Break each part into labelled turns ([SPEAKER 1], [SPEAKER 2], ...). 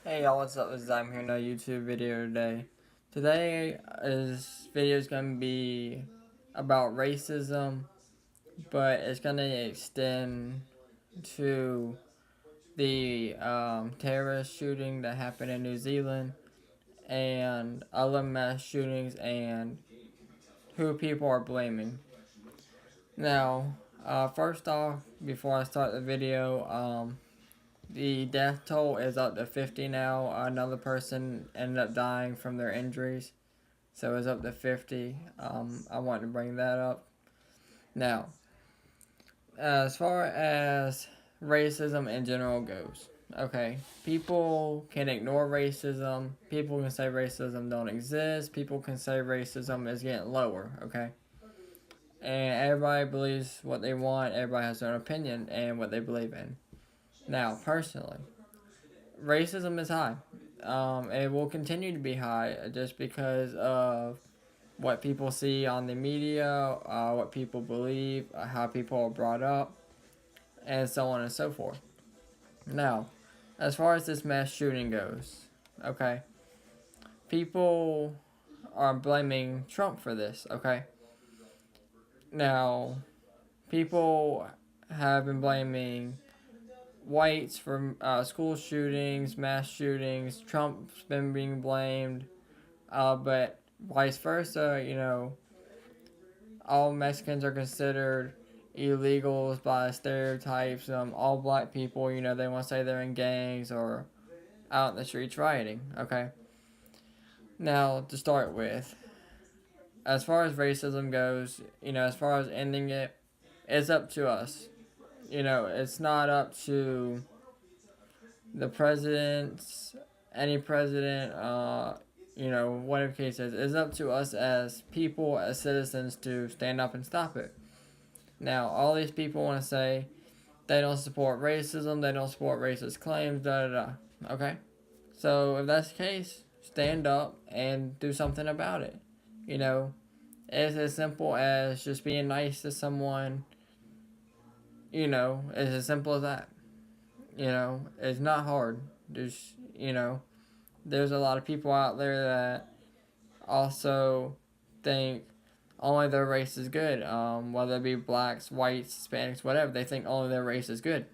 [SPEAKER 1] Hey y'all, what's up? This is Zack here in a YouTube video today. Today's video is going to be about racism, but it's going to extend to the terrorist shooting that happened in New Zealand and other mass shootings and who people are blaming. Now, first off, before I start the video, the death toll is up to 50 now. Another person ended up dying from their injuries, so it's up to 50. I want to bring that up. Now, as far as racism in general goes, okay, people can ignore racism. People can say racism don't exist. People can say racism is getting lower, okay? And everybody believes what they want. Everybody has their own opinion and what they believe in. Now, personally, racism is high. It will continue to be high just because of what people see on the media, what people believe, how people are brought up, and so on and so forth. Now, as far as this mass shooting goes, okay, people are blaming Trump for this, okay? Now, people have been blaming whites for school shootings, mass shootings. Trump's been being blamed, but vice versa. All Mexicans are considered illegals by stereotypes. All black people, they want to say they're in gangs or out in the streets rioting. Okay. Now, to start with, as far as racism goes, as far as ending it, it's up to us. It's not up to the presidents, any president, whatever case is. It's up to us as people, as citizens, to stand up and stop it. Now, all these people want to say they don't support racism, they don't support racist claims, da da da. Okay? So, if that's the case, stand up and do something about it. You know, it's as simple as just being nice to someone. It's as simple as that. It's not hard. There's a lot of people out there that also think only their race is good. Whether it be blacks, whites, Hispanics, whatever, they think only their race is good.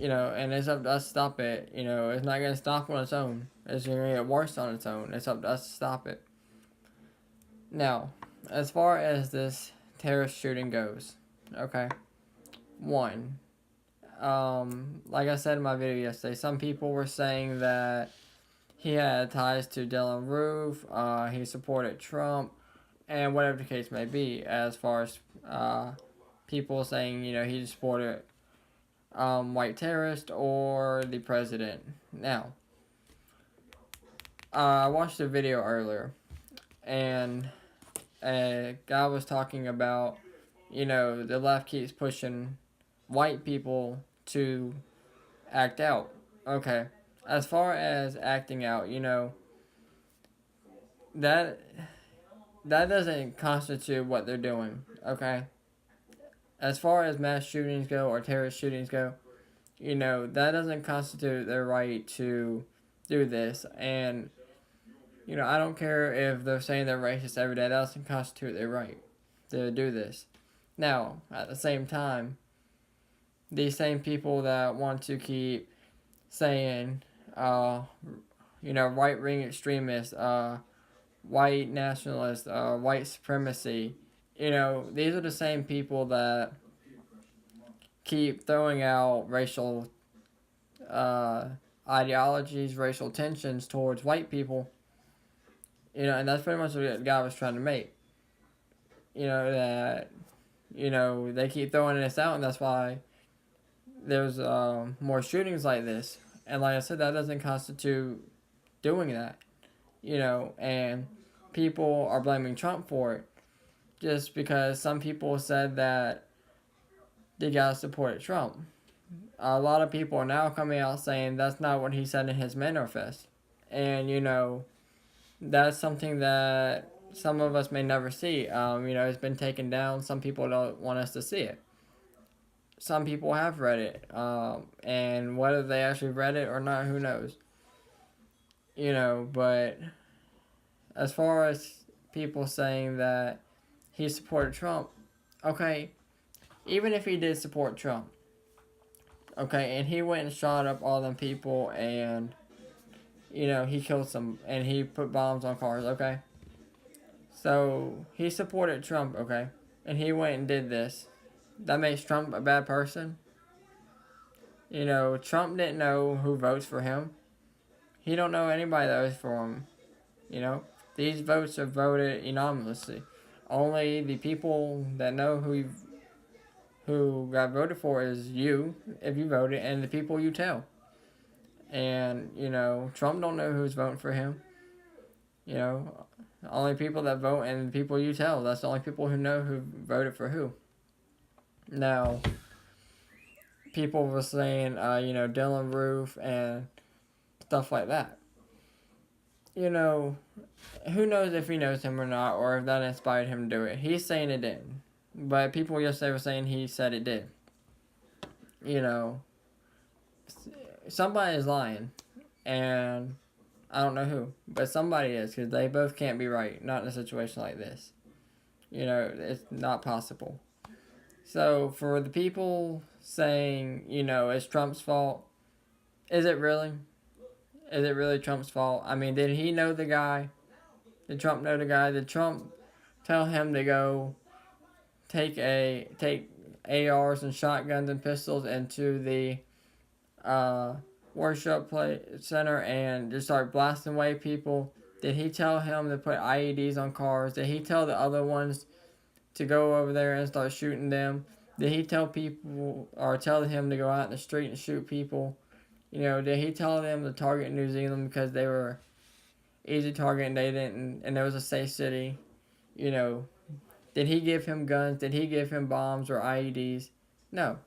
[SPEAKER 1] And it's up to us to stop it. It's not gonna stop on its own. It's gonna get worse on its own. It's up to us to stop it. Now, as far as this terrorist shooting goes, okay, one, like I said in my video yesterday, some people were saying that he had ties to Dylan Roof, he supported Trump, and whatever the case may be, as far as people saying, he supported white terrorists or the president. Now, I watched a video earlier, and a guy was talking about, the left keeps pushing white people to act out. Okay. As far as acting out, that that doesn't constitute what they're doing. Okay. As far as mass shootings go or terrorist shootings go, that doesn't constitute their right to do this. And I don't care if they're saying they're racist every day. That doesn't constitute their right to do this. Now, at the same time, these same people that want to keep saying, right wing extremists, white nationalists, white supremacy, these are the same people that keep throwing out racial ideologies, racial tensions towards white people, and that's pretty much what the guy was trying to make. That, they keep throwing this out, and that's why there's more shootings like this. And like I said, that doesn't constitute doing that, and people are blaming Trump for it just because some people said that the guy supported Trump. A lot of people are now coming out saying that's not what he said in his manifest. And, that's something that some of us may never see. It's been taken down. Some people don't want us to see it. some people have read it, and whether they actually read it or not, who knows? But as far as people saying that he supported Trump, okay, even if he did support Trump, okay, and he went and shot up all them people and, he killed some and he put bombs on cars, okay? So he supported Trump, okay? And he went and did this. That makes Trump a bad person? Trump didn't know who votes for him. He don't know anybody that votes for him. You know, these votes are voted anonymously. Only the people that know who got voted for is you, if you voted, and the people you tell. And Trump don't know who's voting for him. Only people that vote and the people you tell. That's the only people who know who voted for who. Now, people were saying, Dylan Roof and stuff like that. Who knows if he knows him or not, or if that inspired him to do it. He's saying it didn't. But people yesterday were saying he said it did. Somebody is lying. And I don't know who. But somebody is, because they both can't be right. Not in a situation like this. It's not possible. So, for the people saying, it's Trump's fault, is it really? Is it really Trump's fault? I mean, did he know the guy? Did Trump know the guy? Did Trump tell him to go take ARs and shotguns and pistols into the worship center and just start blasting away people? Did he tell him to put IEDs on cars? Did he tell the other ones to go over there and start shooting them? Did he tell people or tell him to go out in the street and shoot people? Did he tell them to target New Zealand because they were easy target and they didn't, and it was a safe city? Did he give him guns? Did he give him bombs or IEDs? No.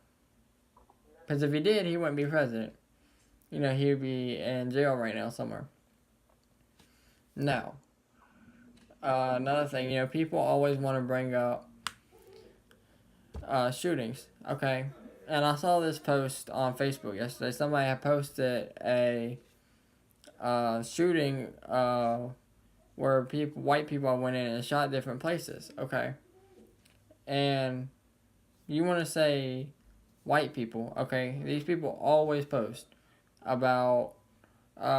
[SPEAKER 1] Because if he did, he wouldn't be president. He would be in jail right now somewhere. Now, another thing, people always want to bring up shootings, okay? And I saw this post on Facebook yesterday. Somebody had posted a shooting where white people went in and shot different places, okay? And you want to say white people, okay? These people always post about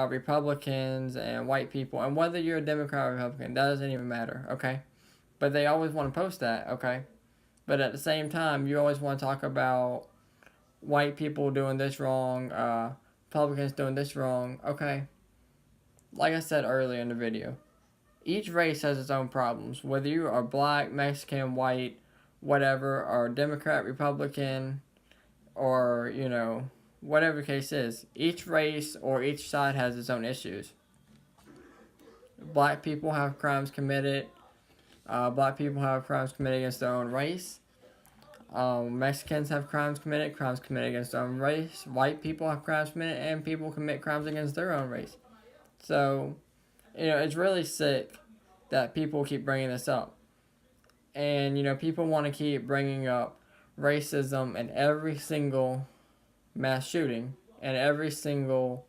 [SPEAKER 1] Republicans and white people, and whether you're a Democrat or Republican, that doesn't even matter, okay? But they always want to post that, okay? But at the same time, you always want to talk about white people doing this wrong, Republicans doing this wrong, okay? Like I said earlier in the video, each race has its own problems. Whether you are black, Mexican, white, whatever, or Democrat, Republican, or, whatever the case is, each race or each side has its own issues. Black people have crimes committed. Black people have crimes committed against their own race. Mexicans have crimes committed against their own race. White people have crimes committed, and people commit crimes against their own race. So, it's really sick that people keep bringing this up. And, people want to keep bringing up racism in every single mass shooting and every single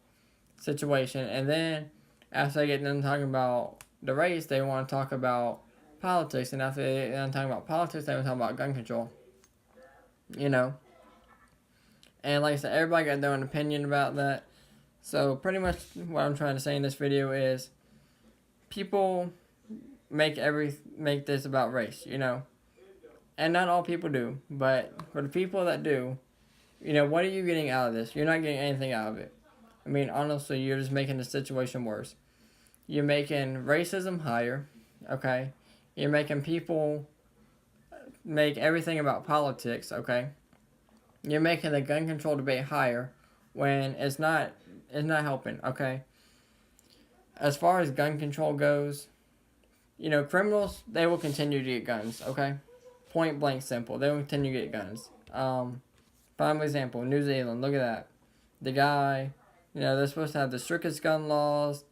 [SPEAKER 1] situation. And then, after they get done talking about the race, they want to talk about politics. And after they get done talking about politics, they want to talk about gun control. And like I said, everybody got their own opinion about that. So pretty much what I'm trying to say in this video is people make this about race, And not all people do, but for the people that do, what are you getting out of this? You're not getting anything out of it. I mean, honestly, you're just making the situation worse. You're making racism higher, okay? You're making people make everything about politics, okay? You're making the gun control debate higher when it's not helping, okay? As far as gun control goes, criminals, they will continue to get guns, okay? Point blank simple. They will continue to get guns. Prime example, New Zealand, look at that. The guy, they're supposed to have the strictest gun laws,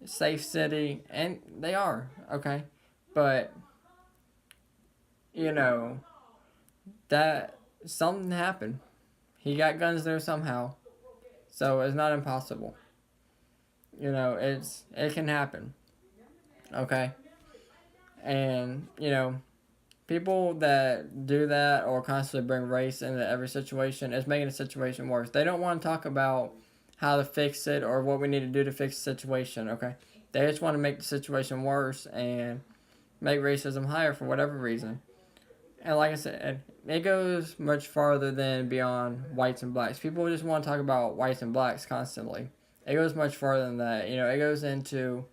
[SPEAKER 1] safe city, and they are, okay? But, that something happened. He got guns there somehow, so it's not impossible. It can happen. Okay, and people that do that or constantly bring race into every situation is making the situation worse. They don't want to talk about how to fix it or what we need to do to fix the situation. Okay, they just want to make the situation worse and make racism higher for whatever reason. And like I said, it goes much farther than beyond whites and blacks. People just want to talk about whites and blacks constantly. It goes much farther than that. It goes into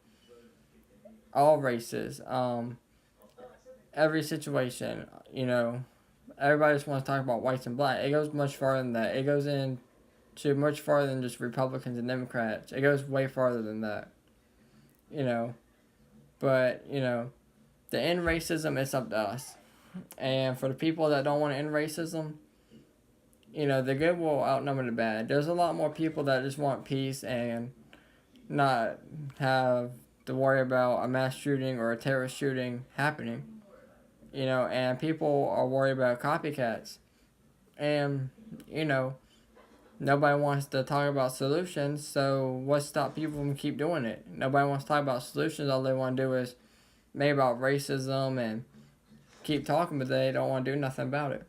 [SPEAKER 1] all races, every situation. Everybody just wants to talk about whites and blacks. It goes much farther than that. It goes into much farther than just Republicans and Democrats. It goes way farther than that. You know, but to end racism, it's up to us. And for the people that don't want to end racism, the good will outnumber the bad. There's a lot more people that just want peace and not have to worry about a mass shooting or a terrorist shooting happening. And people are worried about copycats. And, nobody wants to talk about solutions, so what stops people from keep doing it? Nobody wants to talk about solutions. All they want to do is make about racism and keep talking, but they don't want to do nothing about it.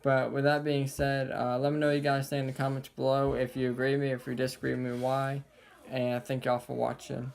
[SPEAKER 1] But with that being said, let me know what you guys think in the comments below. If you agree with me, if you disagree with me, why. And thank y'all for watching.